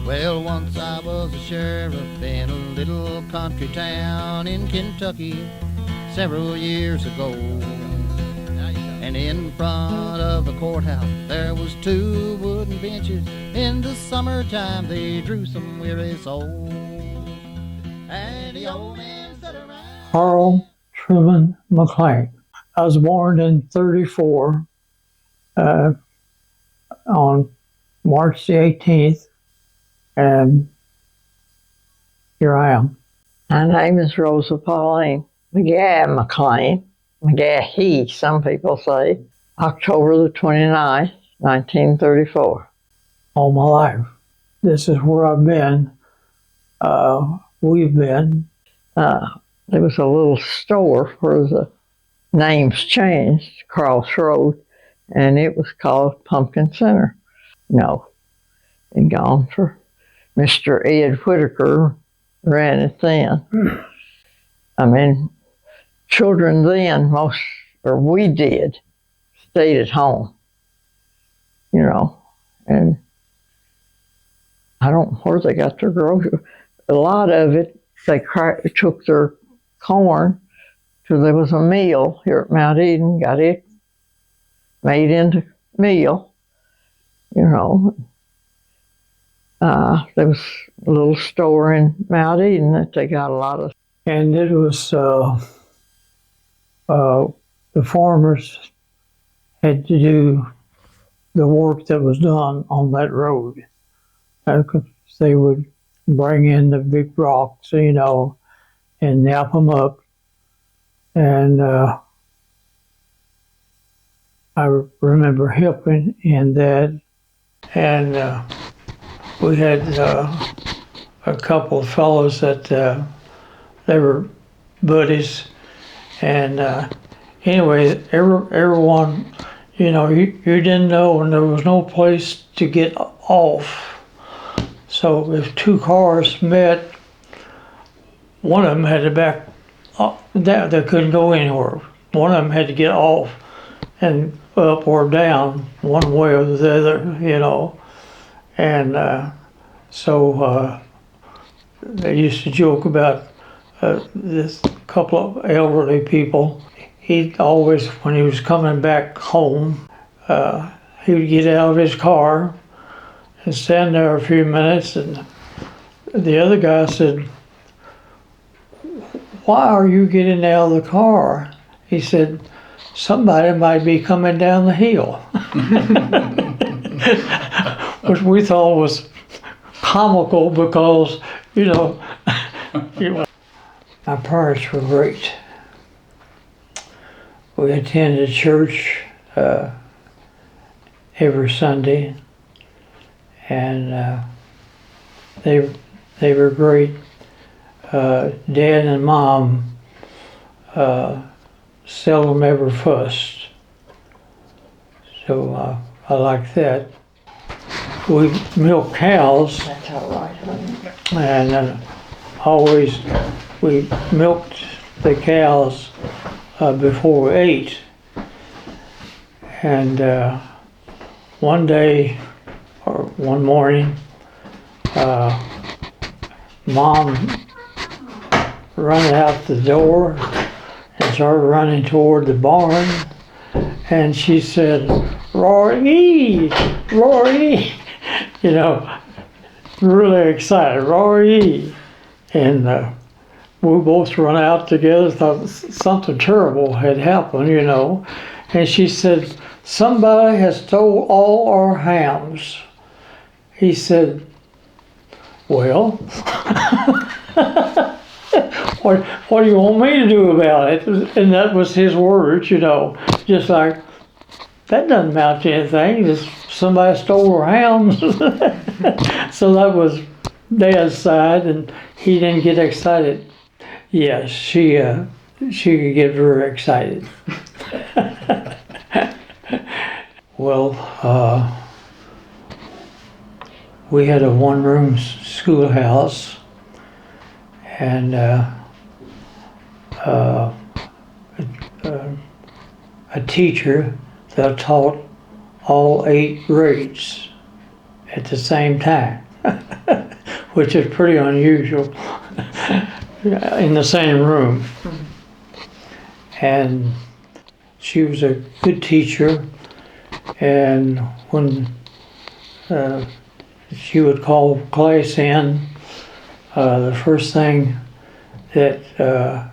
Well, once I was a sheriff in a little country town in Kentucky several years ago. And in front of the courthouse there was two wooden benches. In the summertime they drew some weary souls. And the old man sat around. Carl Truman McClain. I was born in 34 on March the 18th, and here I am. My name is Pauline McClain. McGahee, some people say. October the 29th, 1934. All my life. This is where I've been. We've been. There was a little store where the names changed, Crossroad, and it was called Pumpkin Center. No, been gone for Mr. Ed Whitaker ran it then. I mean, children then, we did, stayed at home, you know, and I don't know where they got their groceries. A lot of it, they took their corn till there was a mill here at Mount Eden, got it made into meal, you know. There was a little store in Mount Eden that they got a lot of. And it was, the farmers had to do the work that was done on that road. They would bring in the big rocks, you know, and nap them up. And I remember helping in that. And we had a couple of fellows that they were buddies. And anyway, everyone, you know, you didn't know, and there was no place to get off. So if two cars met, one of them had to back up. They couldn't go anywhere. One of them had to get off and up or down, one way or the other, you know. And so they used to joke about this couple of elderly people. He'd always, when he was coming back home, he would get out of his car and stand there a few minutes, and the other guy said, "Why are you getting out of the car?" He said, "Somebody might be coming down the hill." Which we thought was comical because, you know, my parents were great. We attended church every Sunday, and they were great. Dad and Mom seldom ever fussed, so I like that. We milk cows. That's all right, honey. And always we milked the cows before we ate. And one day, or one morning, Mom ran out the door and started running toward the barn. And she said, "Rory, Rory," you know, really excited, "Rory." And we both run out together, thought something terrible had happened, you know. And she said, "Somebody has stole all our hams." He said, "Well, what do you want me to do about it?" And that was his words, you know, just like, that doesn't amount to anything, just somebody stole our hams. So that was Dad's side, and he didn't get excited. Yes, she could get very excited. Well, we had a one-room schoolhouse, and a teacher that taught all 8 grades at the same time, which is pretty unusual in the same room. And she was a good teacher, and when she would call class in, the first thing that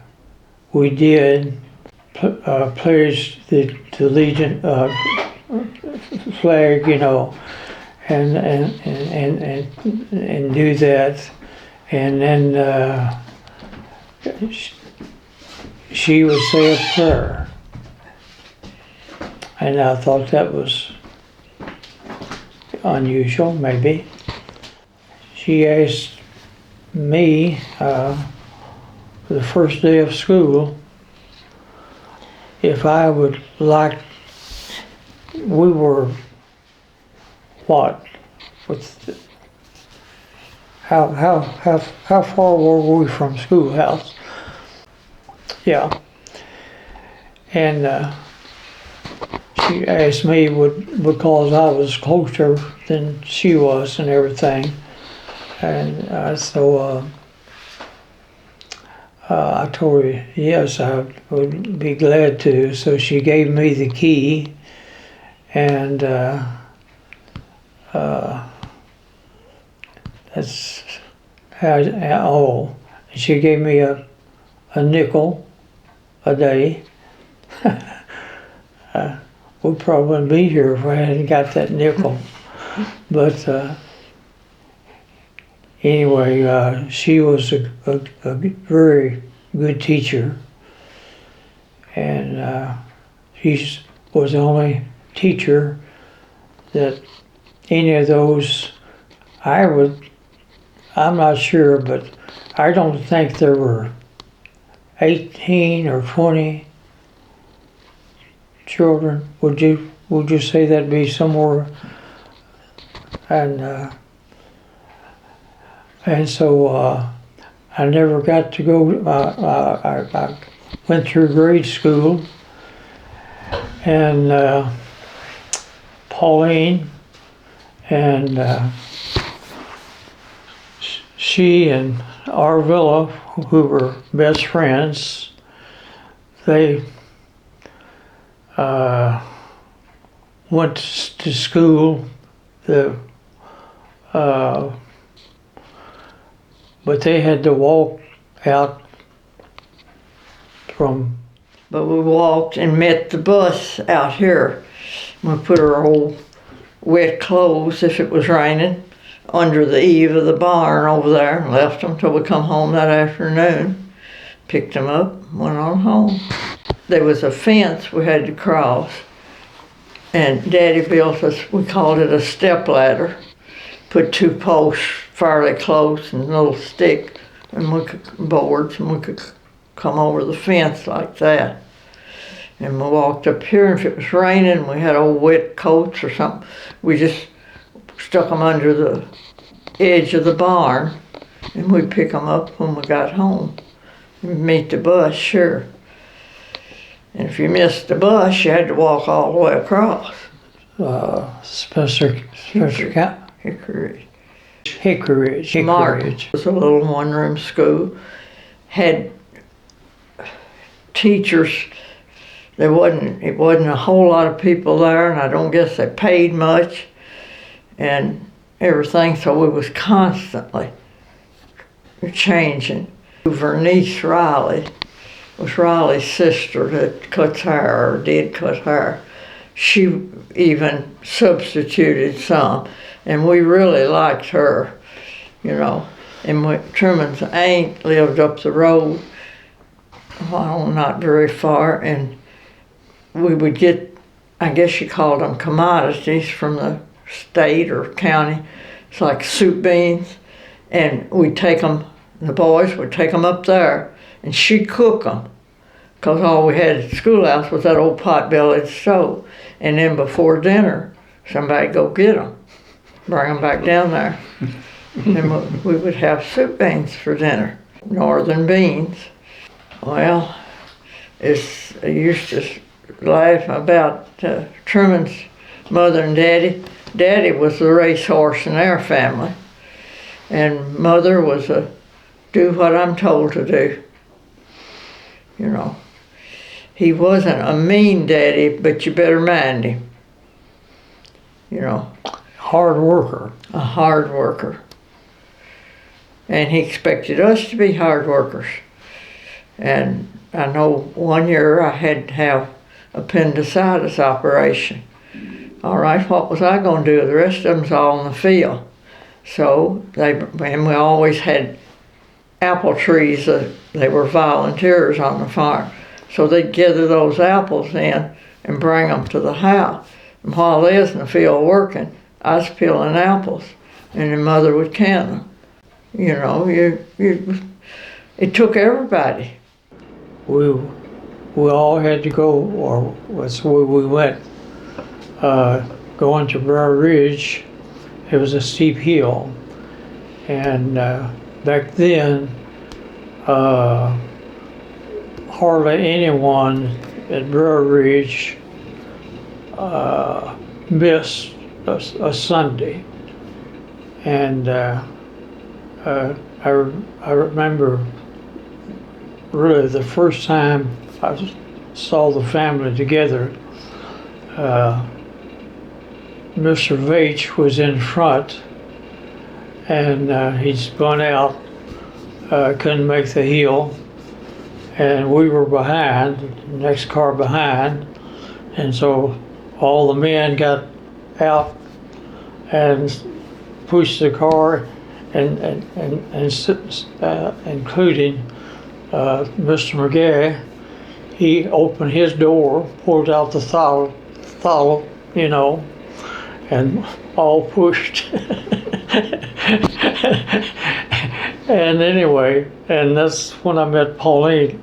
we did, pledged the Legion flag, you know, and do that, and then she would say a prayer, and I thought that was unusual, maybe. She asked me the first day of school if I would like. We were what? How far were we from schoolhouse? Yeah, and she asked me because I was closer than she was and everything, and so I told her yes, I would be glad to. So she gave me the key, and that's how. She gave me a nickel a day. We'd probably be here if I hadn't got that nickel. But anyway, she was a very good teacher, and she was the only teacher that any of those I'm not sure, but I don't think there were 18 or 20 children. Would you say that'd be somewhere? And so I never got to go. I went through grade school, and Pauline and she and Arvilla, who were best friends, they went to school. But they had to walk out from. But we walked and met the bus out here. We put our old wet clothes, if it was raining, under the eave of the barn over there and left them till we come home that afternoon. Picked them up, went on home. There was a fence we had to cross, and Daddy built us, we called it a step ladder. Put 2 posts fairly close and a little stick and boards, and we could come over the fence like that. And we walked up here, and if it was raining, we had old wet coats or something, we just stuck them under the edge of the barn, and we'd pick them up when we got home. And meet the bus, sure. And if you missed the bus, you had to walk all the way across. Hickory. Martin was a little one-room school. Had teachers. It wasn't a whole lot of people there, and I don't guess they paid much and everything, so we was constantly changing. Vernice Riley was Riley's sister that cuts hair, or did cut hair. She even substituted some, and we really liked her, you know. And Truman's aunt lived up the road, well, not very far, and we would get, I guess you called them commodities from the state or county. It's like soup beans, and we'd take them, the boys would take them up there, and she'd cook them, because all we had at the schoolhouse was that old pot-bellied stove. And then before dinner, somebody'd go get them, bring them back down there. And we would have soup beans for dinner, northern beans. Well, I used to laugh about Truman's mother and daddy. Daddy was the racehorse in our family, and mother was a do what I'm told to do. You know, he wasn't a mean daddy, but you better mind him. You know, Hard worker. a hard worker. And he expected us to be hard workers. And I know one year I had to have appendicitis operation. All right, what was I going to do? The rest of them's all in the field. So and we always had apple trees. They were volunteers on the farm. So they'd gather those apples in and bring them to the house. And while they was in the field working, I was peeling apples, and the mother would count them. You know, it took everybody. We all had to go, or that's where we went. Going to Burr Ridge, it was a steep hill, and back then, hardly anyone at Burr Ridge missed a Sunday, and I remember really the first time I saw the family together. Mr. Veitch was in front, and he'd spun out, couldn't make the hill, and we were behind, the next car behind, and so all the men got out and pushed the car, and including Mr. McGay. He opened his door, pulled out the throttle, you know, and all pushed. And anyway, and that's when I met Pauline.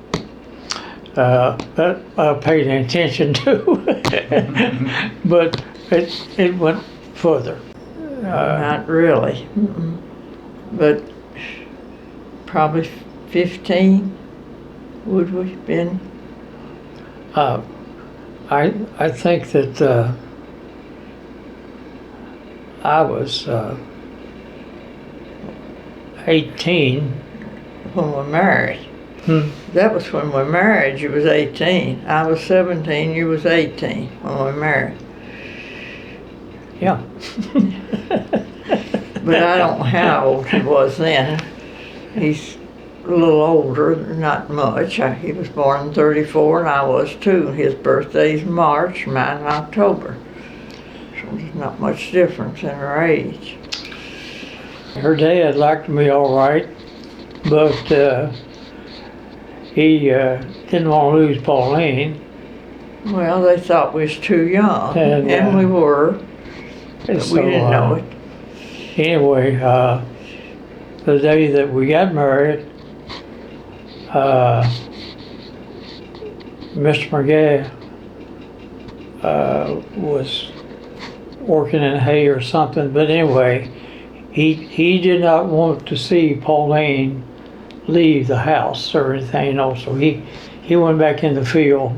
That I paid attention to, but it went further. Not really, but probably 15 would we have been. I think that I was 18 when we married. That was when we married. You was 18. I was 17. You was 18 when we married. Yeah. But I don't know how old he was then. He's a little older, not much. He was born in 34 and I was too. His birthday's March, mine in October. So there's not much difference in our age. Her dad liked me all right, but he didn't want to lose Pauline. Well, they thought we was too young, And, we were, but so, we didn't know it. Anyway, the day that we got married, Mr. McGay was working in hay or something, but anyway, he did not want to see Pauline leave the house or anything, you know, so he went back in the field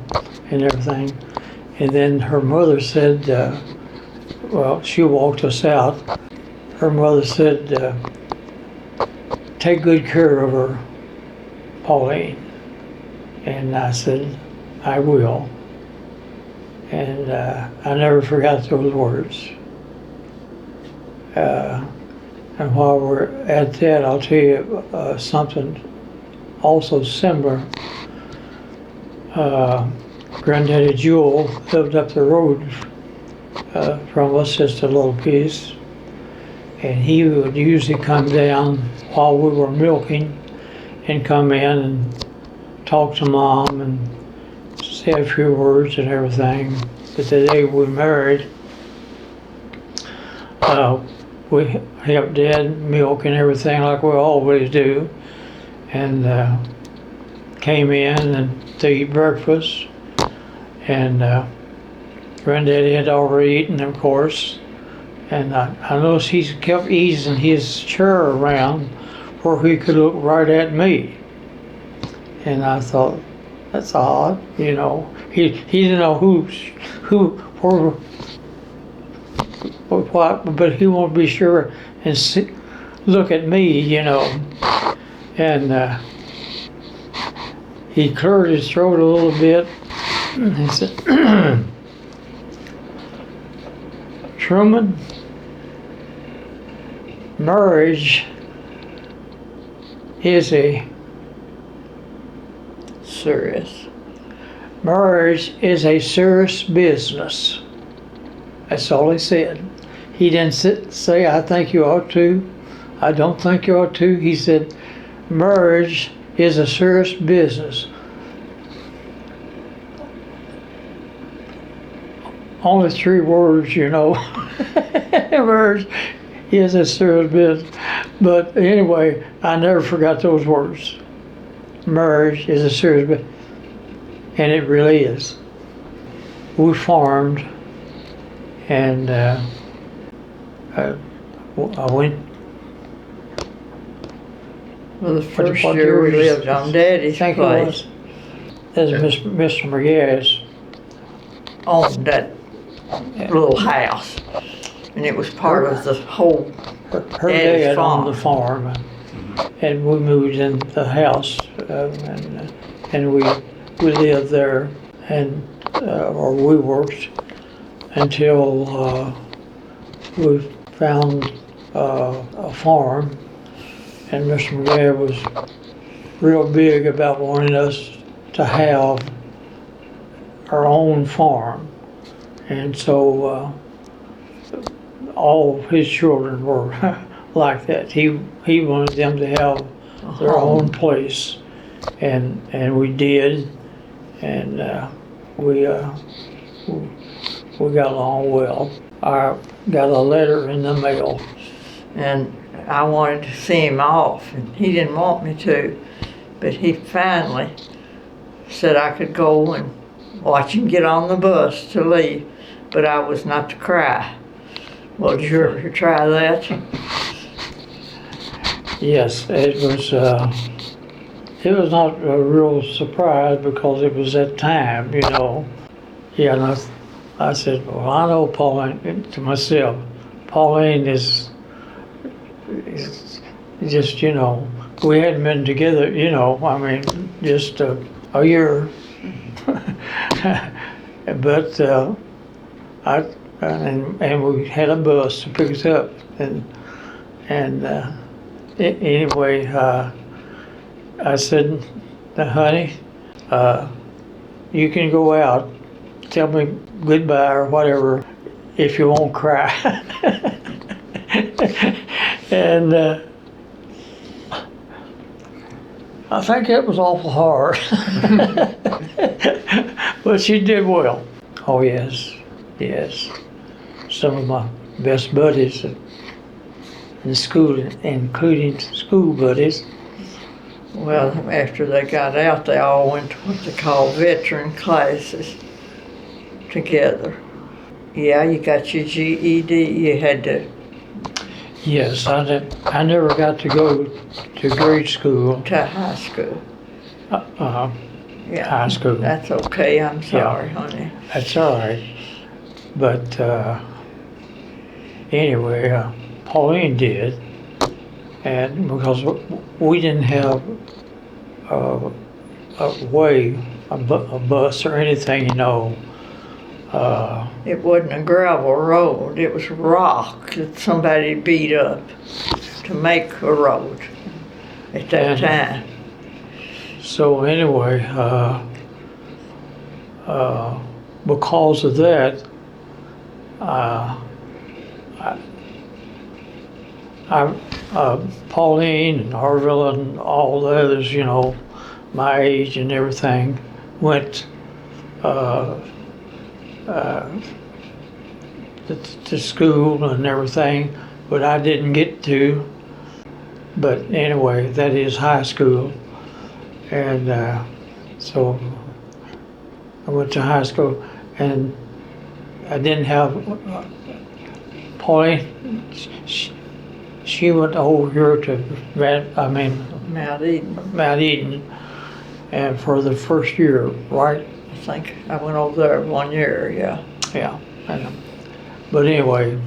and everything. And then her mother said, well, she walked us out. Her mother said, take good care of her, Pauline. And I said, I will. And I never forgot those words. And while we're at that, I'll tell you something also similar. Granddaddy Jewel lived up the road from us, just a little piece. And he would usually come down while we were milking and come in and talk to Mom and say a few words and everything. But the day we married, we helped Dad milk and everything like we always do, and came in and to eat breakfast, and Granddaddy had already eaten, of course, and I noticed he kept easing his chair around where he could look right at me, and I thought, that's odd, you know. He didn't know what, but he wanted to be sure and look at me, you know. And he cleared his throat a little bit. He said, Truman, marriage is a Serious. Marriage is a serious business. That's all he said. He didn't say, I think you ought to. I don't think you ought to. He said, marriage is a serious business. Only 3 words, you know. Marriage is a serious business. But anyway, I never forgot those words. Marriage is a serious business. And it really is. We farmed, and I went. Well, the first year we lived on Daddy's place. That's Mr. McGuire's. Owned that little house, and it was part of the whole Her Daddy's dad farm. owned the farm, and we moved in the house, and we lived there, and or we worked until we found a farm, and Mr. McGuire was real big about wanting us to have our own farm, and so all his children were like that. He wanted them to have their own place, and we did, and we got along well. I got a letter in the mail, And I wanted to see him off, and he didn't want me to, but he finally said I could go and watch him get on the bus to leave, but I was not to cry. Well, did you ever try that? yes, it was not a real surprise because it was that time, you know. Yeah, and I said, well, I know Pauline, to myself, Pauline is just, you know, we hadn't been together, you know, I mean, just a year. But and we had a bus to pick us up, and anyway, I said, honey, you can go out, tell me goodbye or whatever, if you won't cry. And I think that was awful hard. But she did well. Oh yes, yes. Some of my best buddies in school, including school buddies. Well, after they got out, they all went to what they call veteran classes together. Yeah, you got your GED, you had to. Yes, I never got to go to grade school. To high school. Yeah. High school. That's okay, I'm sorry, honey. That's all right. But anyway, Pauline did, and because we didn't have a bus or anything, you know. It wasn't a gravel road, it was rock that somebody beat up to make a road at that time. So anyway, because of that, Pauline and Harville and all the others, you know, my age and everything, went to school and everything, but I didn't get to. But anyway, that is high school. And so I went to high school, and I didn't have Pauline. She went over here to Mount Eden, And for the first year, right? I think I went over there 1 year, yeah. Yeah. But anyway,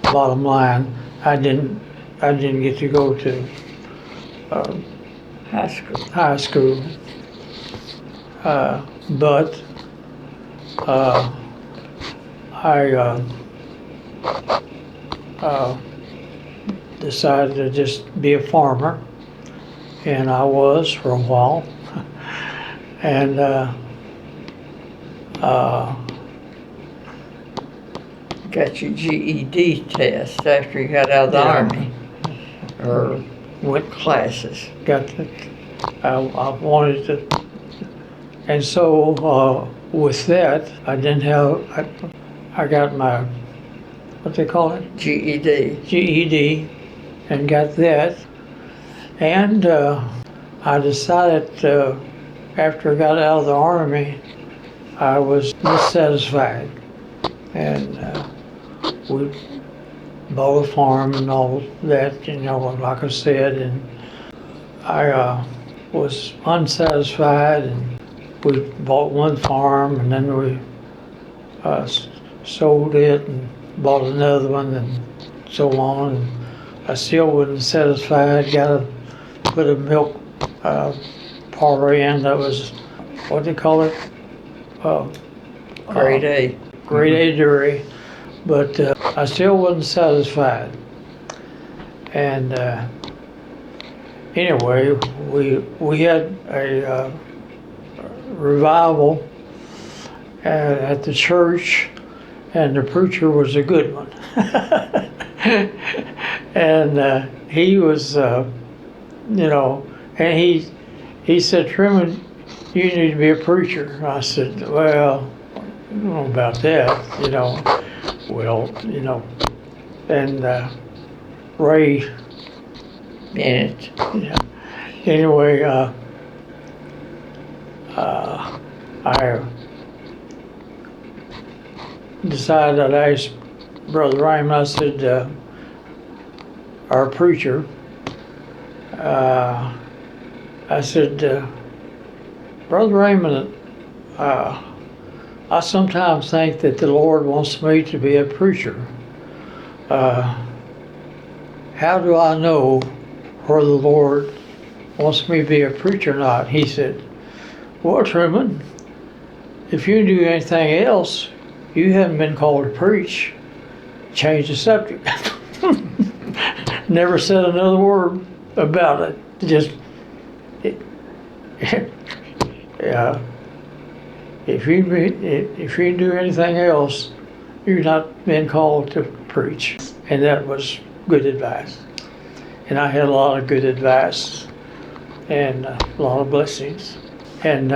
bottom line, I didn't get to go to High school. high school. But I decided to just be a farmer, and I was for a while. And Got your GED test after you got out of the Yeah. Army, or went classes. got the, I wanted to, and so with that, I didn't have, I got my, what they call it? GED. GED, and got that. And I decided after I got out of the Army, I was dissatisfied. And we bought a farm and all that, you know, like I said, and I was unsatisfied, and we bought one farm, and then we sold it and bought another one, and so on. And I still wasn't satisfied. Put a milk parlor in that was, what do they call it? Grade A. Grade A dairy, but I still wasn't satisfied. And anyway, we had a revival at the church, and the preacher was a good one. And he was, you know, and he said, "Truman, you need to be a preacher." I said, "Well, I don't know about that, you know." Well, you know, and Ray, Bennett. yeah. Anyway, I decided I'd ask Brother Raymond. I said, our preacher, I said, Brother Raymond, I sometimes think that the Lord wants me to be a preacher. How do I know where the Lord wants me to be a preacher or not? He said, "Well, Truman, if you do anything else, you haven't been called to preach." Change the subject. Never said another word about it. Just, yeah. If you do anything else, you're not been called to preach. And that was good advice. And I had a lot of good advice and a lot of blessings. And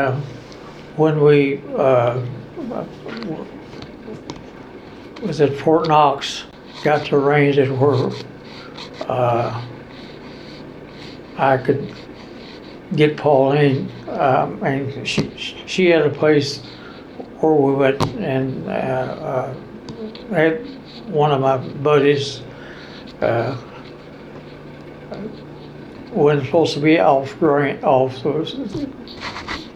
when we was at Fort Knox, got to arrange it where I could get Pauline, and she had a place where we went, and had one of my buddies wasn't supposed to be off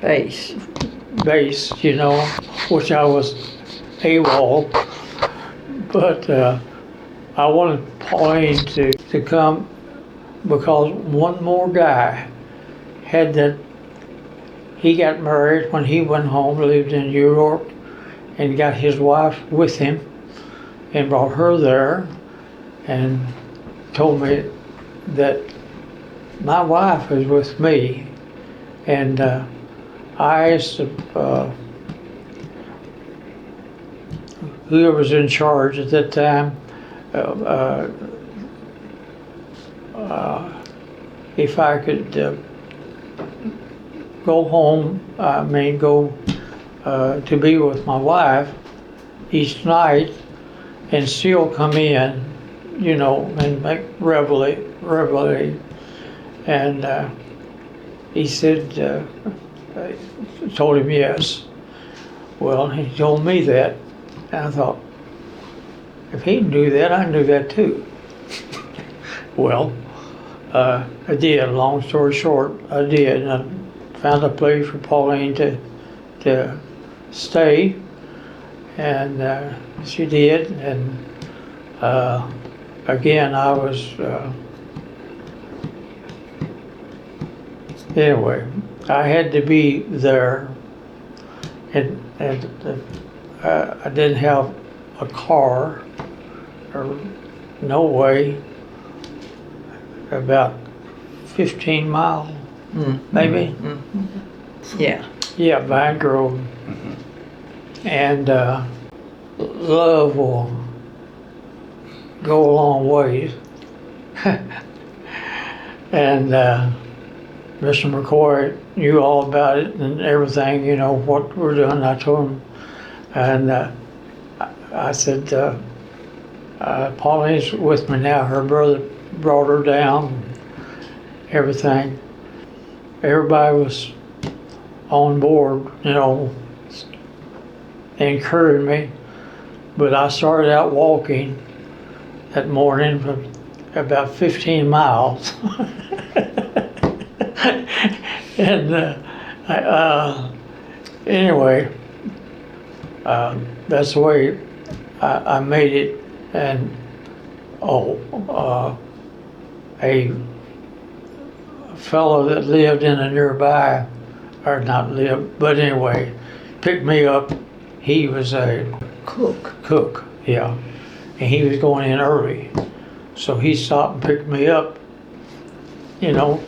base, you know, which I was AWOL, but I wanted Pauline to come because one more guy had that. He got married when he went home, lived in New York, and got his wife with him and brought her there and told me that my wife is with me. And I asked whoever was in charge at that time if I could go home, go to be with my wife each night and still come in, you know, and make reveille. And he said, I told him yes. Well, he told me that, and I thought, if he can do that, I can do that too. Well, I did. Long story short, I did. And found a place for Pauline to stay, and she did. And again, I was anyway. I had to be there, and I didn't have a car, or no way. About 15 miles, maybe. Yeah. Yeah, Vine Grove. And love will go a long ways. And Mr. McCoy knew all about it and everything, you know, what we're doing. I told him, and I said, Pauline's with me now. Her brother brought her down, everything. Everybody was on board, you know, encouraged me. But I started out walking that morning for about 15 miles. And anyway, that's the way I made it. And a fellow that lived in a nearby, or not lived, but anyway, picked me up. He was a cook, yeah, and he was going in early, so he stopped and picked me up, you know,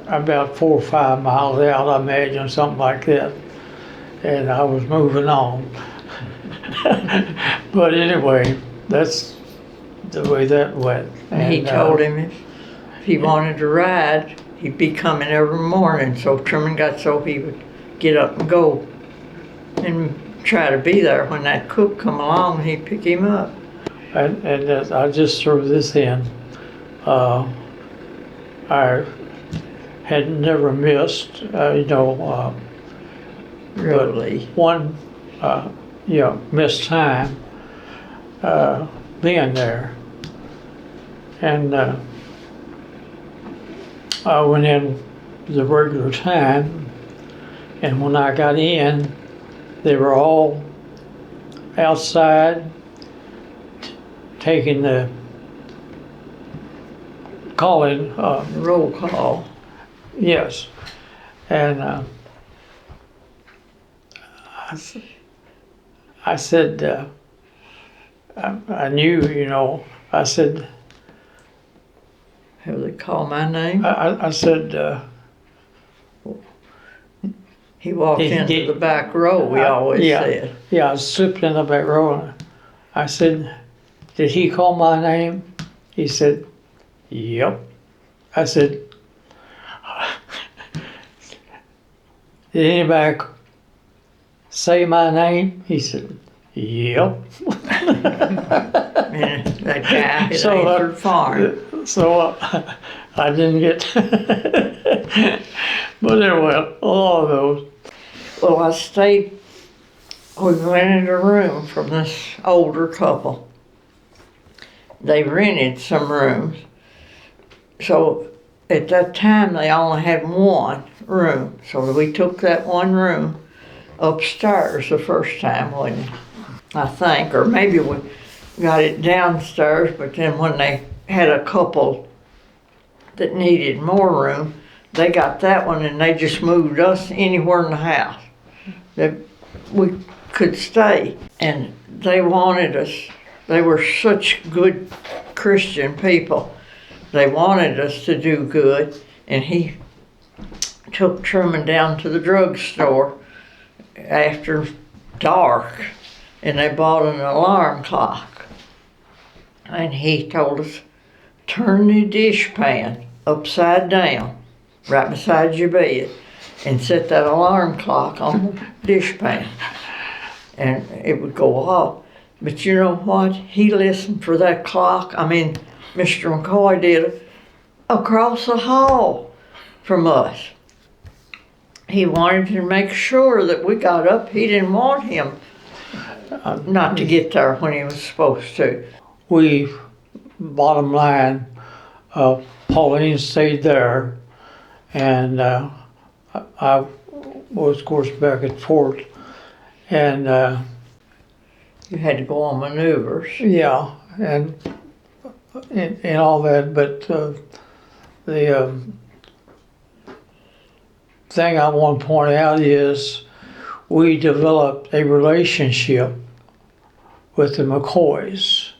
about 4 or 5 miles out, I imagine, something like that, and I was moving on. But anyway, that's the way that went. And he told him if he wanted to ride, he'd be coming every morning. So Truman got so he would get up and go and try to be there when that cook come along. He'd pick him up. And I just threw this in. I had never missed, you know, Really? but one, you know, missed time being there. And I went in the regular time, and when I got in, they were all outside taking the calling. Roll call. Yes, and I said, I knew, you know, I said, Have they called my name? I said, He walked into the back row, we always said. Yeah, I slipped in the back row. And I said, did he call my name? He said, yep. I said, did anybody say my name? He said, yep. Man, that guy had So, answered farm. So I didn't get, but anyway, a lot of those. Well, I stayed, we rented a room from this older couple. They rented some rooms. So at that time, they only had one room. So we took that one room upstairs the first time, wasn't it? I think, or maybe we got it downstairs, but then when they had a couple that needed more room, they got that one and they just moved us anywhere in the house that we could stay. And they wanted us, they were such good Christian people. They wanted us to do good, and he took Truman down to the drugstore after dark, and they bought an alarm clock. And he told us, turn the dishpan upside down, right beside your bed, and set that alarm clock on the dishpan, and it would go off. But you know what? He listened for that clock. I mean, Mr. McCoy did, across the hall from us. He wanted to make sure that we got up. He didn't want him not to get there when he was supposed to. We, bottom line, Pauline stayed there, and I was, of course, back at Fort, and You had to go on maneuvers. yeah, and all that. But the thing I want to point out is we developed a relationship with the McCoys.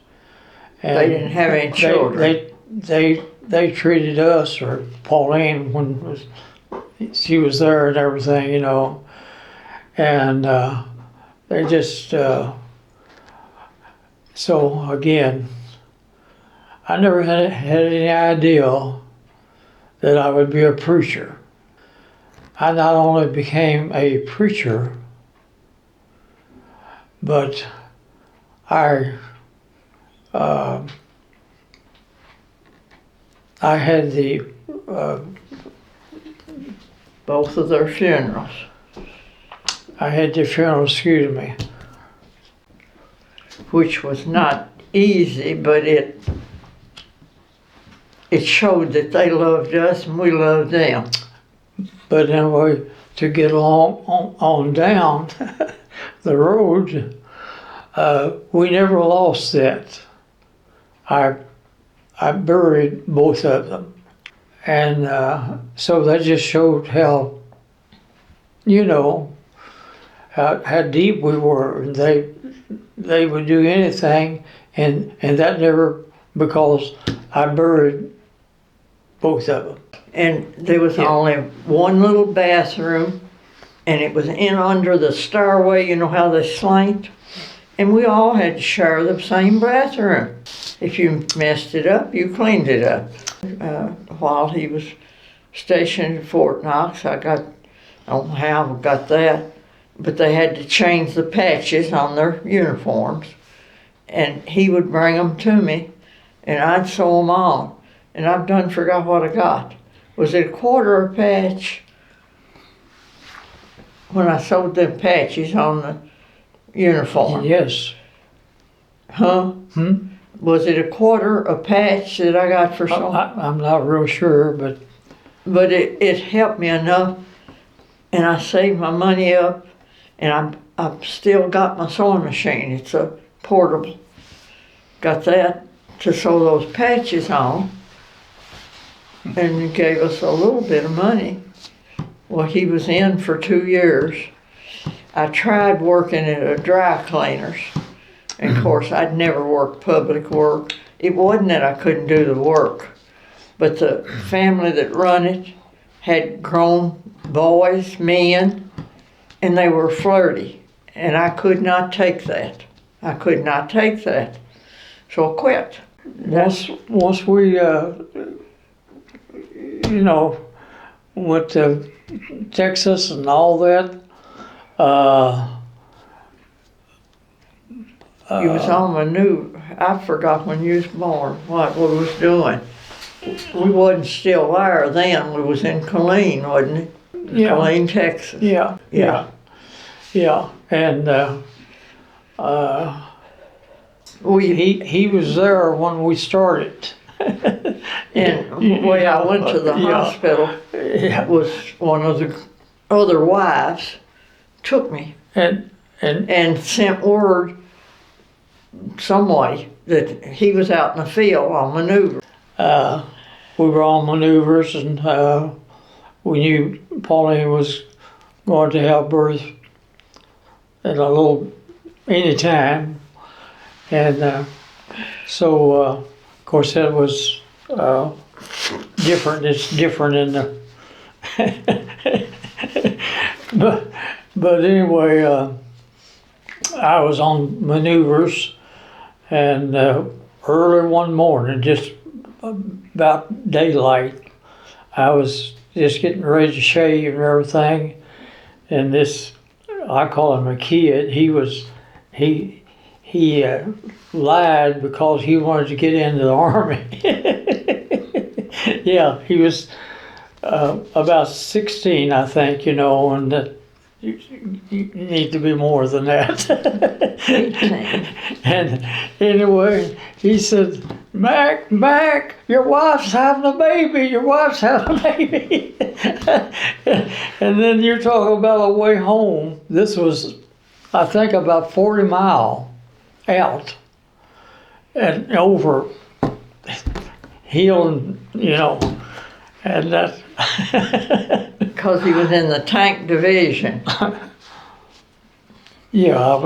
And They didn't have any children. They treated us, or Pauline, she was there and everything, you know, and they just, so again, I never had any idea that I would be a preacher. I not only became a preacher, but I had the Both of their funerals. funeral, excuse me. Which was not easy, but it showed that they loved us and we loved them. But anyway, to get along on down the road, we never lost that. I buried both of them. And so that just showed how, you know, how deep we were. They would do anything, and that never, because I buried both of them. And there was Yeah. only one little bathroom, and it was in under the stairway, you know how they slant? And we all had to share the same bathroom. If you messed it up, you cleaned it up. While he was stationed at Fort Knox, I don't know how I got that, but they had to change the patches on their uniforms. And he would bring them to me, and I'd sew them on. And I've done forgot what I got. Was it a quarter a patch? When I sewed them patches on the uniform. Yes. Huh? Hmm? Was it a quarter a patch that I got for sewing? I'm not real sure, but But it helped me enough, and I saved my money up, and I've still got my sewing machine. It's a portable. Got that to sew those patches on, and it gave us a little bit of money. Well, he was in for 2 years. I tried working at a dry cleaner's, and of course I'd never worked public work. It wasn't that I couldn't do the work, but the family that run it had grown boys, men, and they were flirty, and I could not take that. I could not take that, so I quit. once we, you know, went to Texas and all that, You was on my new, I forgot when you was born, what we was doing. We wasn't still there then, we was in Colleen, wasn't it? Yeah. Colleen, Texas. yeah, and he was there when we started. And the way I went to the Yeah. hospital Yeah, was one of the other wives took me and and sent word some way that he was out in the field on maneuver. we were on maneuvers, and we knew Pauline was going to have birth at any time, and so of course that was different. It's different in the but anyway, I was on maneuvers, and early one morning, just about daylight, I was just getting ready to shave and everything, and this, I call him a kid, he lied because he wanted to get into the army. Yeah, he was about 16, I think, you know, and you need to be more than that. 18. And anyway, he said, Mac, your wife's having a baby, your wife's having a baby. And then you're talking about a way home. This was, I think, about 40 mile out and over hill, and and that. Because he was in the tank division. Yeah, I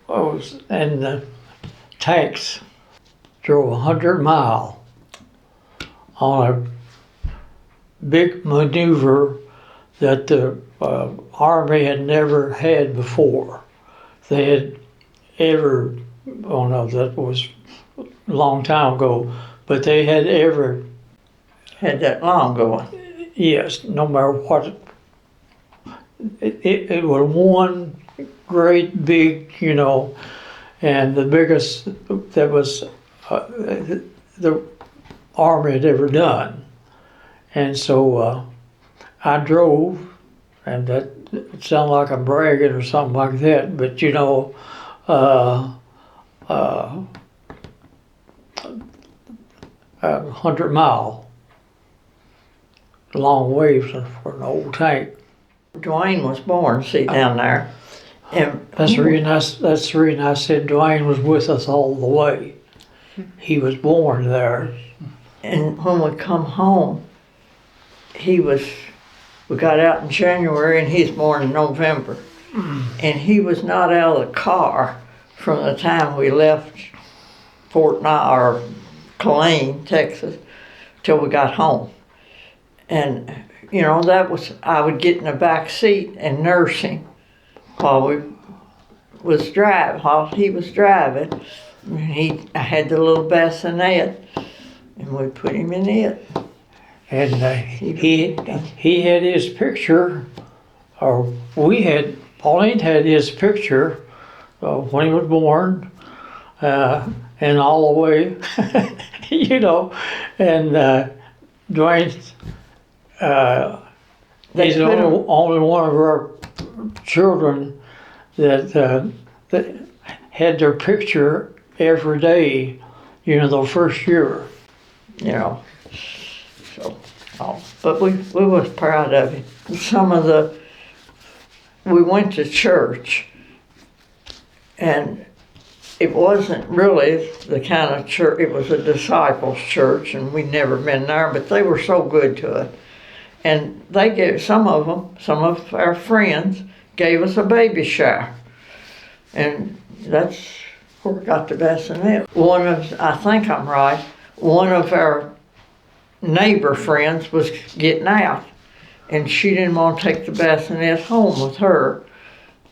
was in the tanks. Drove 100 mile on a big maneuver that the Army had never had before. They had ever, oh no, that was a long time ago, but they had ever Had that long going. yes, no matter what. It was one great big, and the biggest that was the Army had ever done. And so I drove, and that it sounded like I'm bragging or something like that, but 100 mile, long way for an old tank. Dwayne was born, see, down there. And That's the reason I said Dwayne was with us all the way. He was born there. And when we come home, we got out in January and he's born in November. And he was not out of the car from the time we left Fort Knox or McClain, Texas, till we got home. And, that was, I would get in the back seat and nurse him while he was driving. I had the little bassinet, and we put him in it. And he had his picture, or Pauline had his picture when he was born, and all the way, and Dwayne, he's the only one of our children that had their picture every day, the first year. But we was proud of him. We went to church, and it wasn't really the kind of church, it was a disciples church, and we'd never been there, but they were so good to us. And they gave, some of our friends gave us a baby shower. And that's where we got the bassinet. I think I'm right, one of our neighbor friends was getting out, and she didn't want to take the bassinet home with her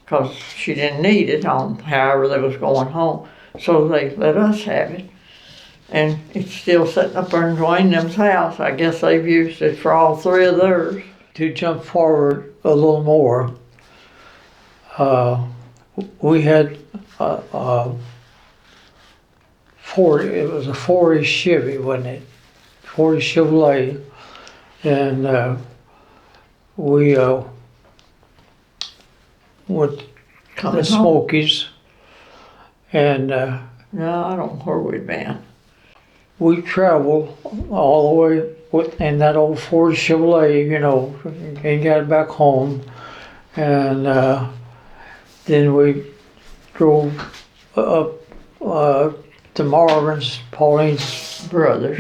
because she didn't need it however they was going home. So they let us have it. And it's still sitting up there in Dwayne them's house. I guess they've used it for all three of theirs. To jump forward a little more, we had it was a 40 Chevy, wasn't it? 40 Chevrolet, and we went to the Smokies, and no, I don't know where we'd been. We traveled all the way in that old Ford Chevrolet, and got back home, and then we drove up to Marvin's, Pauline's brother.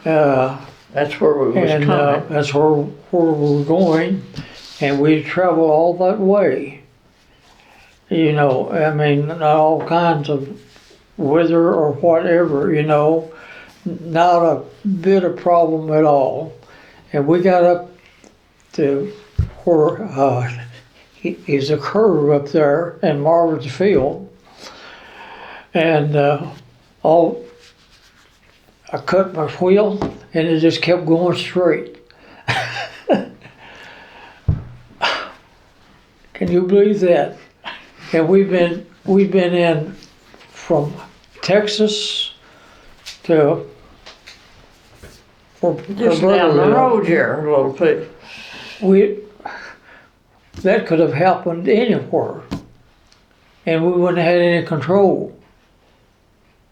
That's where we was and coming. that's where we were going, and we traveled all that way. All kinds of weather or whatever, not a bit of problem at all. And we got up to where is a curve up there in Marvin's Field, and I cut my wheel, and it just kept going straight. Can you believe that? And we've been in from Texas to Just down the road here a little bit. That could have happened anywhere, and we wouldn't have had any control.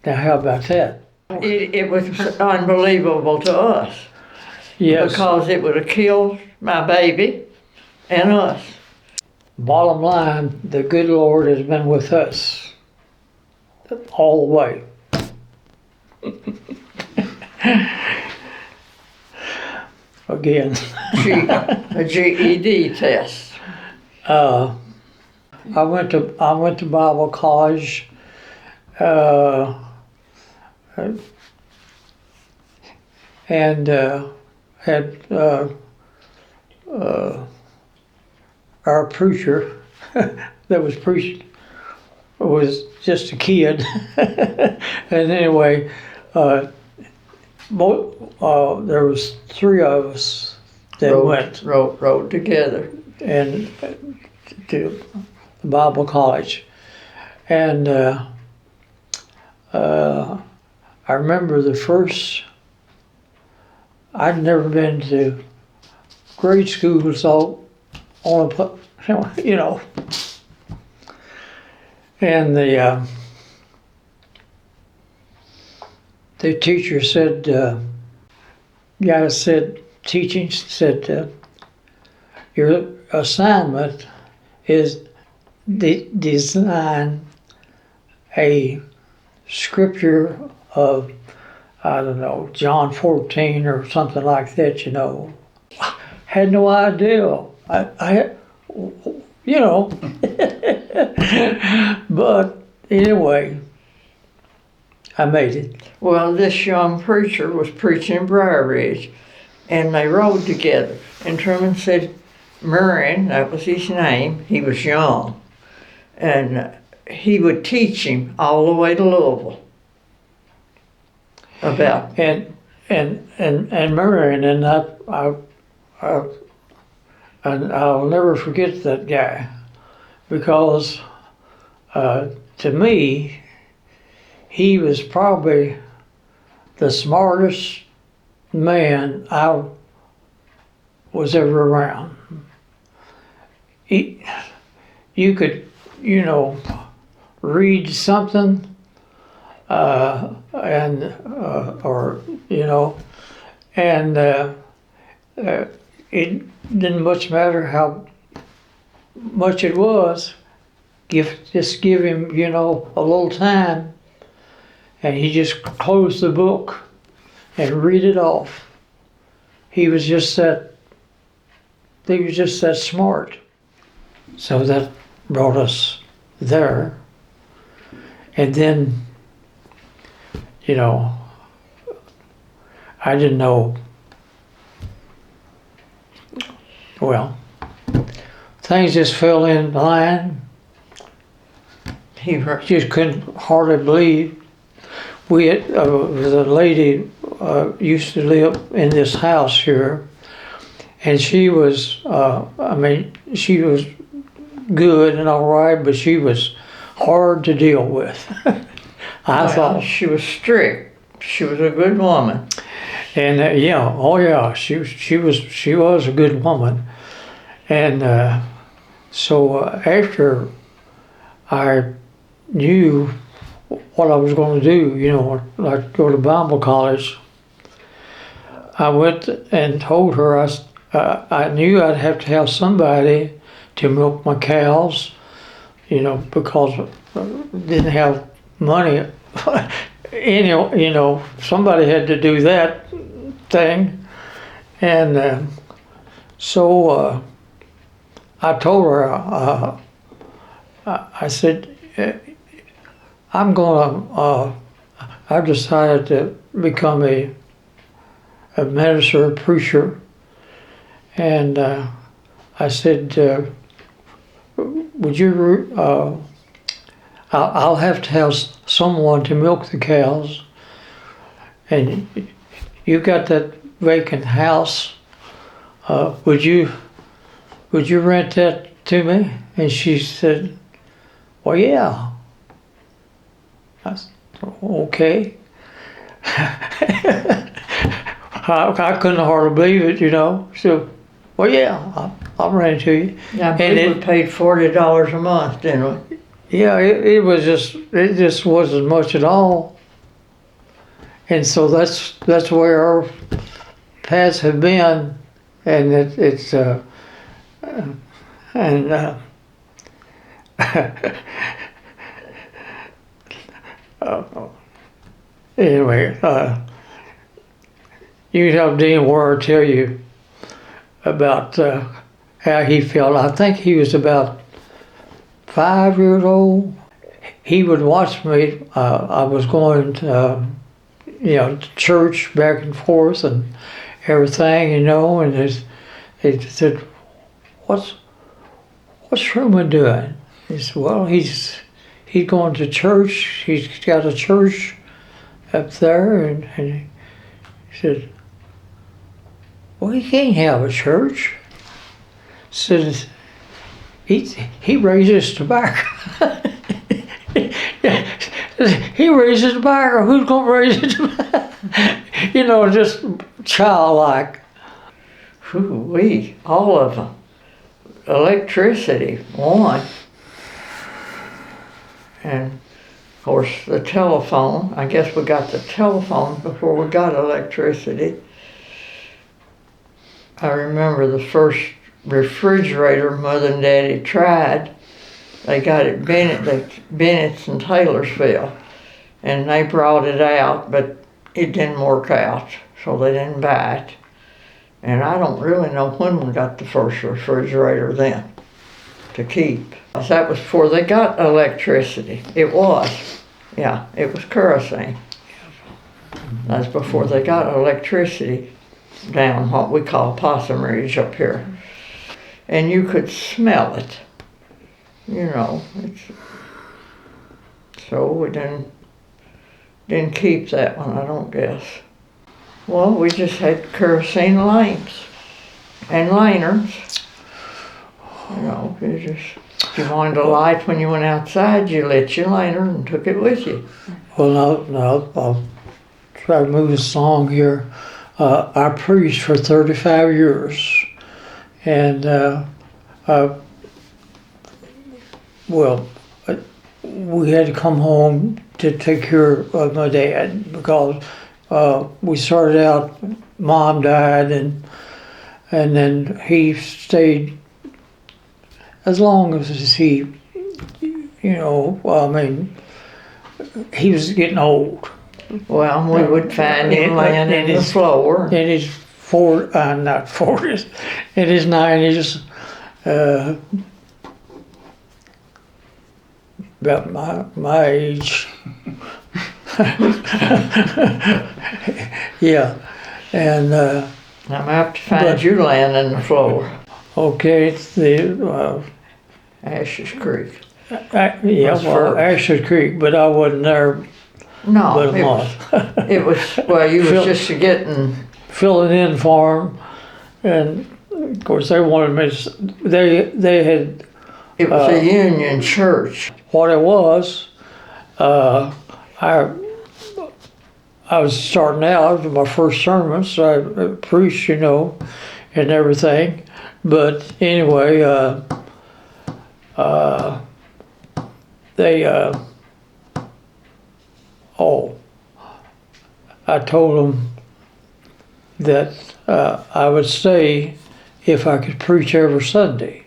Now, how about that? It was unbelievable to us Yes. because it would have killed my baby and us. Bottom line, the good Lord has been with us all the way. Again. A GED test. I went to Bible college. And had our preacher that was preaching was just a kid. And anyway, there was three of us that went rode together and to Bible college. And I remember the first, I'd never been to grade school, so on a, you know, and the teacher said, guy said, teaching said, your assignment is design a scripture of, I don't know, John 14 or something like that, you know. Had no idea. I you know. But anyway, I made it. Well, this young preacher was preaching in Briar Ridge, and they rode together. And Truman said, Murray, that was his name, he was young, and he would teach him all the way to Louisville about. And Marion, and I'll never forget that guy, because to me, he was probably the smartest man I was ever around. You could, you know, read something, or you know, and it didn't much matter how much it was. Just give him, you know, a little time, and he just closed the book and read it off. He was just that smart. So that brought us there. And then, you know, I didn't know, well, things just fell in line. He just couldn't hardly believe. We had, the lady used to live in this house here, and she was, I mean, she was good and all right, but she was hard to deal with. I thought she was strict. She was a good woman. And yeah, oh yeah, she was a good woman. And so after I knew what I was going to do, you know, like go to Bible college, I went and told her I knew I'd have to have somebody to milk my cows, you know, because I didn't have money. You know, somebody had to do that thing. And so I told her, I said, I've decided to become a minister, a preacher. And I said, would you, I'll have to have someone to milk the cows, and you got that vacant house, would you rent that to me? And she said, well, yeah. I said, okay. I couldn't hardly believe it, you know. So, well, yeah, I'll rent it to you. Now, we paid $40 a month, didn't we? Yeah, it just wasn't much at all. And so that's where our paths have been, and it's and anyway, you can have Dean Ward tell you about how he felt. I think he was about 5 years old. He would watch me. I was going to, to church back and forth and everything, and he said, "What's Truman doing?" He said, "Well, he's going to church. He's got a church up there," and he said, "Well, he can't have a church." Said, he raises tobacco. He raises tobacco. Who's gonna raise it? Just childlike. We all of them. Electricity, one. And of course the telephone. I guess we got the telephone before we got electricity. I remember the first refrigerator Mother and Daddy tried. They got it Bennett's in Taylorsville, and they brought it out, but it didn't work out, so they didn't buy it. And I don't really know when we got the first refrigerator then to keep. That was before they got electricity. It was kerosene. That's before they got electricity down what we call Possum Ridge up here. And you could smell it. So we didn't keep that one, I don't guess. Well, we just had kerosene lamps and lanterns. If you wanted a light when you went outside, you lit your lantern and took it with you. Well, no, I'll try to move this along here. I preached for 35 years, and we had to come home to take care of my dad because we started out, Mom died, and then he stayed as long as he, he was getting old. Well, we would find him laying in the floor. In his not 40s, in his 90s, about my age. Yeah, and I'm out to find you laying in the floor. Okay, it's the Ashes Creek. Ashes Creek, but I wasn't there. No, but a month. It was you was just getting filling in for them, and of course they wanted me. They had. It was a union church. What it was, I was starting out with my first sermon, so I preached, and everything. But anyway, I told them that I would stay if I could preach every Sunday.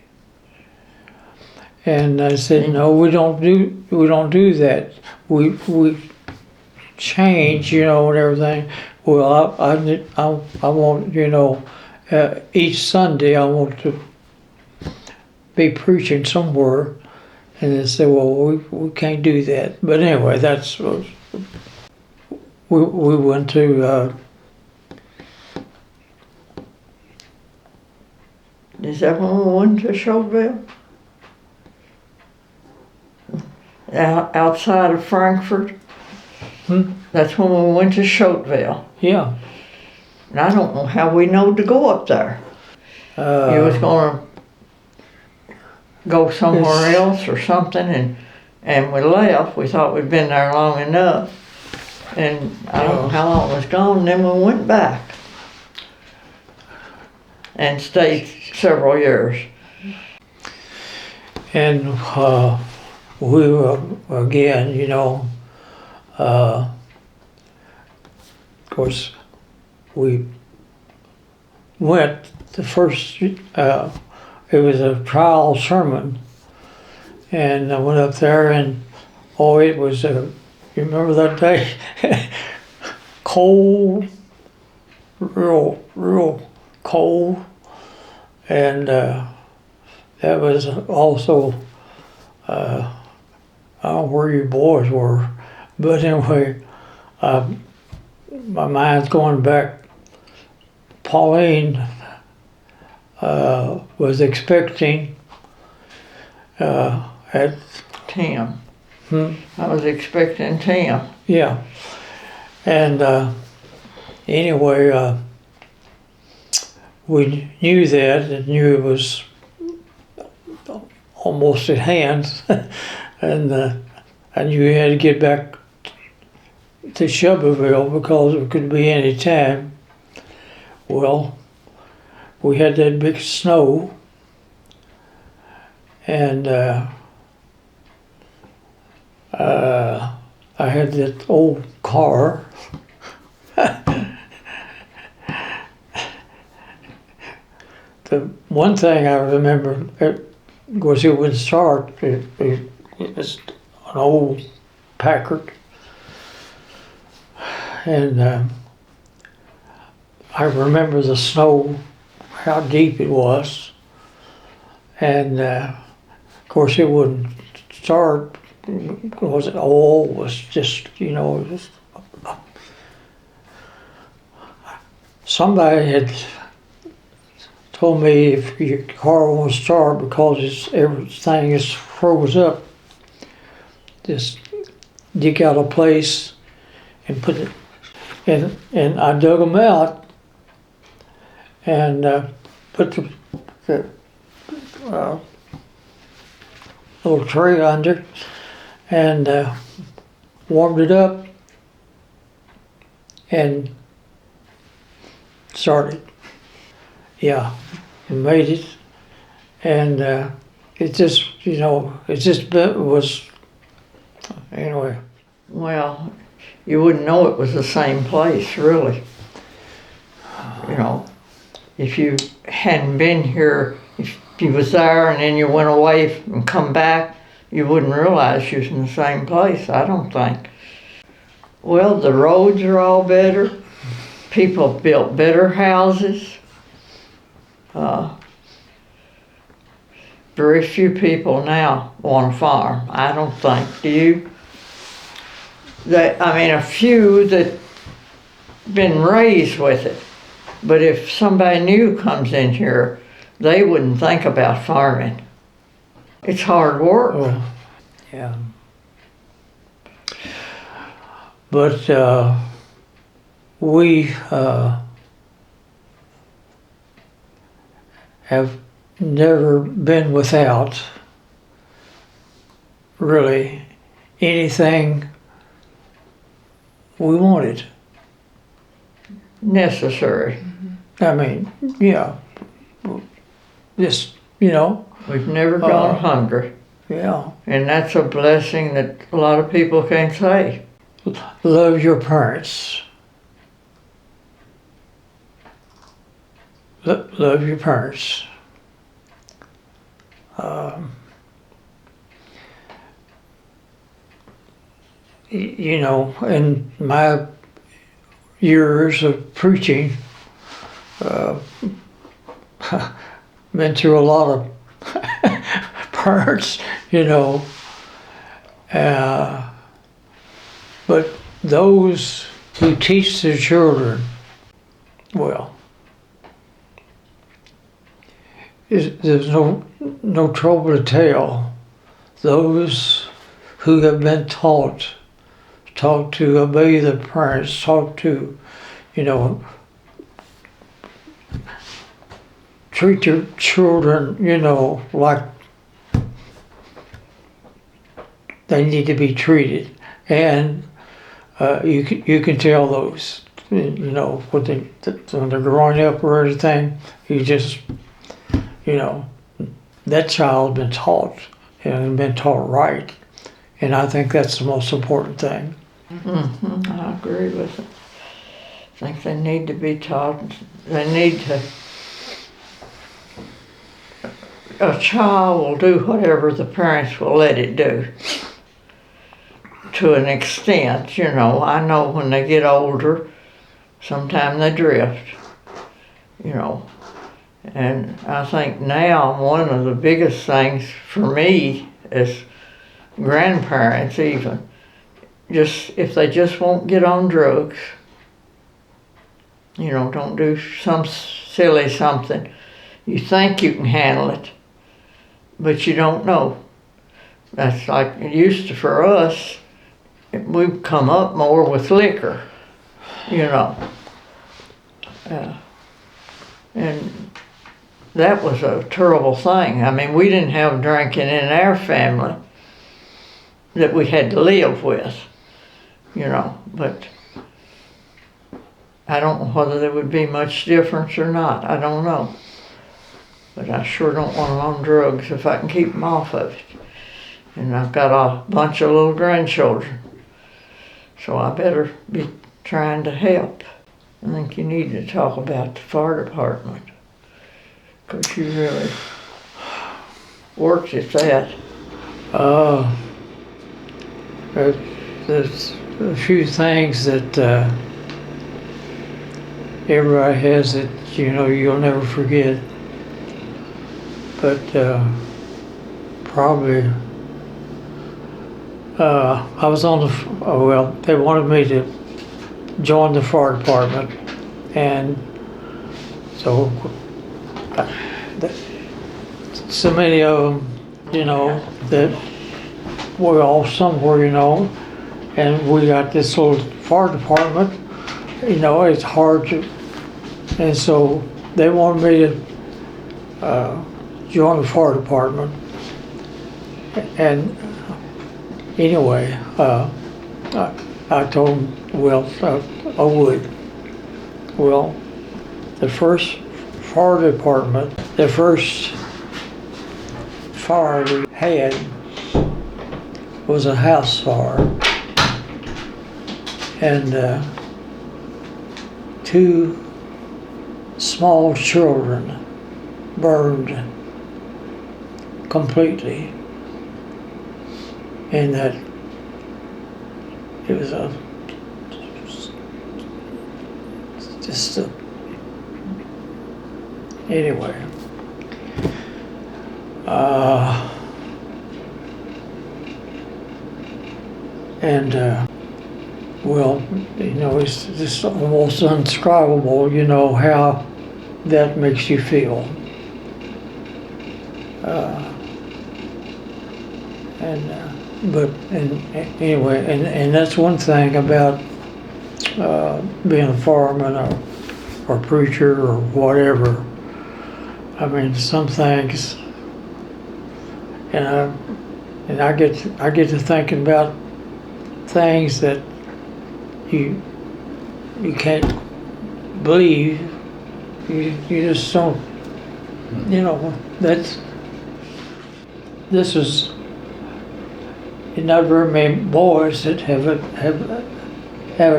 And I said, no, we don't do that. We change, and everything. Well, I want, each Sunday I want to be preaching somewhere. And they said, well, we can't do that. But anyway, that's we went to. Is that when we went to Showville? Outside of Frankfurt. That's when we went to Showville. Yeah. And I don't know how we know to go up there. You was going to go somewhere else or something, and we left. We thought we'd been there long enough. And I don't know how long it was gone, and then we went back. And stayed several years. And we were, again, course, we went the first, it was a trial sermon, and I went up there, and oh, it was, you remember that day? Cold, real cold, and that was also, I don't know where you boys were, but anyway, my mind's going back. Pauline was expecting at Tim. I was expecting Tim. yeah, and anyway, we knew that and knew it was almost at hand, and I knew we had to get back to Shelbyville because it could be any time. Well, we had that big snow, and I had that old car. The one thing I remember, was it wouldn't start. It was an old Packard, and I remember the snow, how deep it was, and of course it wouldn't start because the oil was just, you know, somebody had told me if your car won't start because everything is froze up, just dig out a place and put it in, and I dug them out and put the little tray under and warmed it up and started. Yeah, and made it, and it just, you know, it just was, anyway. Well, you wouldn't know it was the same place, really. You know, if you hadn't been here, if you was there and then you went away and come back, you wouldn't realize you was in the same place, I don't think. Well, the roads are all better. People have built better houses. Very few people now want to farm, I don't think. Do you? I mean, a few that been raised with it. But if somebody new comes in here, they wouldn't think about farming. It's hard work. Oh, yeah. But we have never been without really anything we wanted. Necessary. I mean, yeah, just, you know. We've never gone hungry. Yeah. And that's a blessing that a lot of people can't say. Love your parents. Love your parents. You know, in my years of preaching, been through a lot of parts, you know, but those who teach their children well, there's no trouble to tell. Those who have been taught to obey their parents, taught to, you know, treat your children, you know, like they need to be treated, and you can tell those, you know, when they're growing up or anything. You just, you know, that child's been taught and been taught right, and I think that's the most important thing. Mm-hmm. I agree with it. I think they need to be taught. They need to. A child will do whatever the parents will let it do. To an extent, you know. I know when they get older, sometimes they drift, you know. And I think now one of the biggest things for me as grandparents even, just if they just won't get on drugs, you know, don't do some silly something. You think you can handle it, but you don't know. That's like it used to for us. We've come up more with liquor, you know. And that was a terrible thing. I mean, we didn't have drinking in our family that we had to live with, you know, but I don't know whether there would be much difference or not. I don't know. But I sure don't want them on drugs if I can keep them off of it. And I've got a bunch of little grandchildren, so I better be trying to help. I think you need to talk about the fire department, because you really worked at that. There's a few things that everybody has that, you know, you'll never forget. But probably, I was on the, well, they wanted me to join the fire department, and so so many of them, you know, that we're all somewhere, you know, and we got this little fire department, you know, it's hard to, and so they wanted me to join the fire department. And anyway, I told them, well, I would. Well, the first fire department, the first fire we had was a house fire. And 2 small children burned completely. And that it was anyway. Well, you know, it's just almost indescribable, you know, how that makes you feel. Anyway, and that's one thing about being a fireman or preacher or whatever. I mean, some things, and I get to thinking about things that you can't believe. You just don't, you know, this is not very many boys that have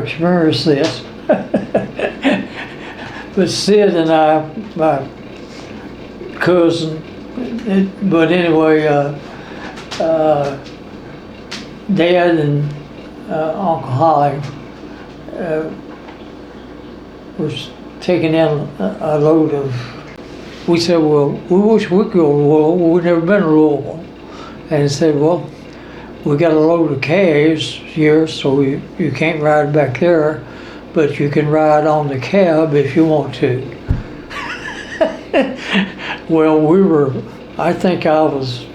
experienced this. But Sid and I, my cousin, but anyway, Dad and Uncle Holly was taking in a load of, we said, well, we wish we could go to Louisville. We've never been to Louisville. And he said, well, we got a load of calves here, so you can't ride back there, but you can ride on the cab if you want to. Well, I think I was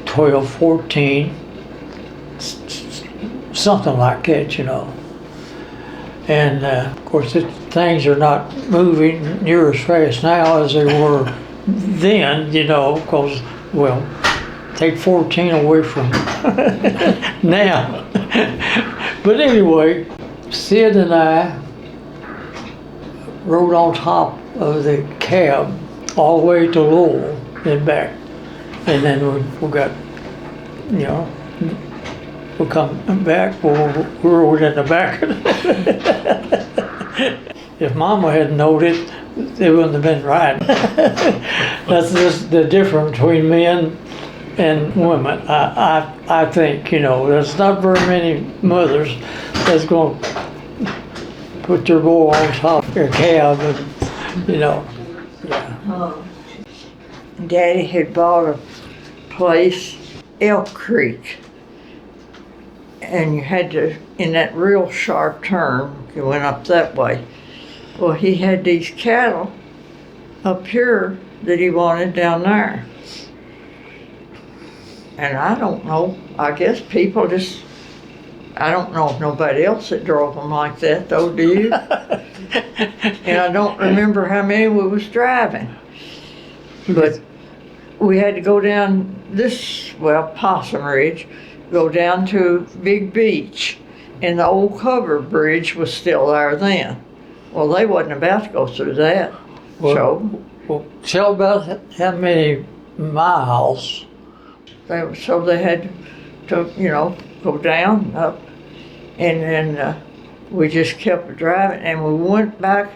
12, 14, something like that, you know. And of course, things are not moving near as fast now as they were then, you know, because, well, take 14 away from now. But anyway, Sid and I rode on top of the cab all the way to Louisville and back. And then we got, you know, we come back, we rode in the back. If Mama hadn't known it, they wouldn't have been riding. That's just the difference between men and women. I think, you know, there's not very many mothers that's going to put their boy on top of their cab and, you know. Yeah. Daddy had bought a place, Elk Creek, and you had to, in that real sharp turn, you went up that way. Well, he had these cattle up here that he wanted down there. And I don't know, I guess people just, I don't know if nobody else that drove them like that though, do you? And I don't remember how many we was driving. But we had to go down this, well, Possum Ridge, go down to Big Beach, and the old covered bridge was still there then. Well, they wasn't about to go through that. Well, tell about how many miles. So they had to, you know, go down, up, and then we just kept driving, and we went back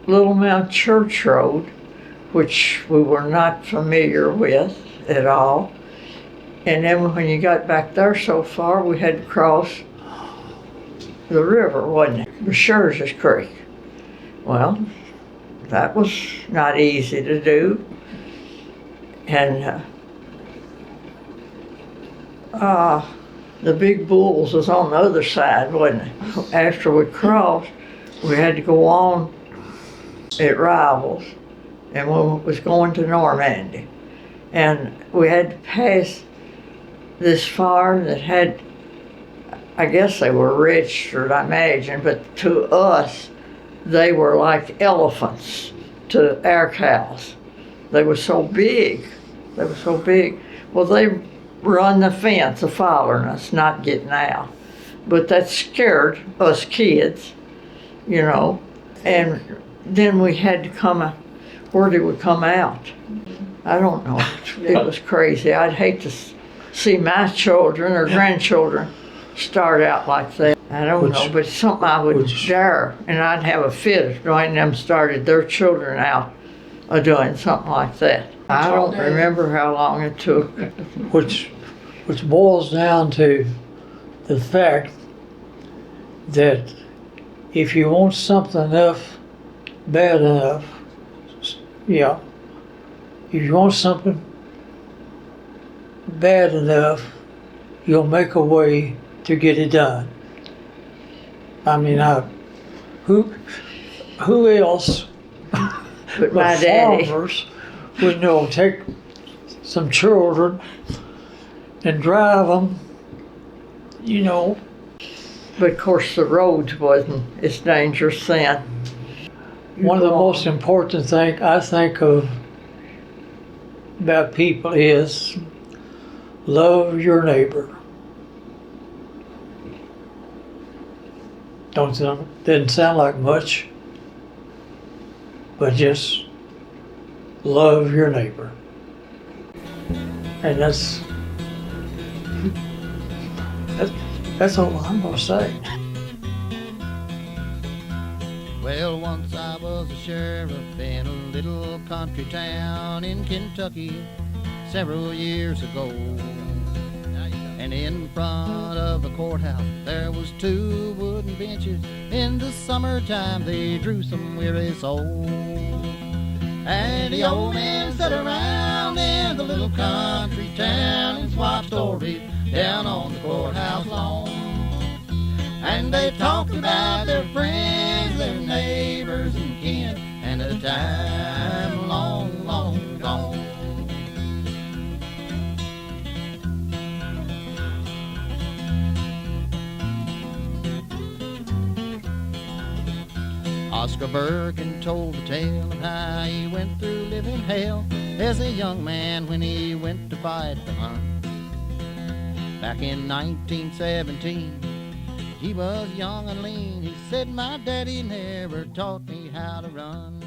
Little Mount Church Road, which we were not familiar with at all. And then when you got back there so far, we had to cross the river, wasn't it? Scherzer Creek. Well, that was not easy to do. And the big bulls was on the other side, wasn't it? After we crossed, we had to go on at Rivals, and we was going to Normandy. And we had to pass this farm that had, I guess they were registered, I imagine, but to us, they were like elephants to our cows. They were so big. They were so big. Well, they run the fence of following us, not getting out. But that scared us kids, you know. And then we had to come, where did we come out? I don't know. It was crazy. I'd hate to see my children or grandchildren start out like that. I don't know, but it's something I would dare, and I'd have a fit if Dwayne and them started their children out doing something like that. I don't remember how long it took. Which boils down to the fact that if you want something enough, bad enough, yeah, if you want something bad enough, you'll make a way to get it done. I mean, who else But my daddy. Farmers would know, take some children and drive them, you know. But of course the roads wasn't as dangerous then. One of the most important things I think of about people is love your neighbor. Didn't sound like much, but just love your neighbor. And that's all I'm gonna say. Well, once I was a sheriff in a little country town in Kentucky several years ago. And in front of the courthouse there was two wooden benches. In the summertime they drew some weary souls. And the old men sat around in the little country town and swapped stories down on the courthouse lawn. And they talked about their friends, their neighbors and kin, and a time long, long gone. Oscar Bergen told the tale of how he went through living hell as a young man when he went to fight the Hun. Back in 1917, he was young and lean. He said, my daddy never taught me how to run.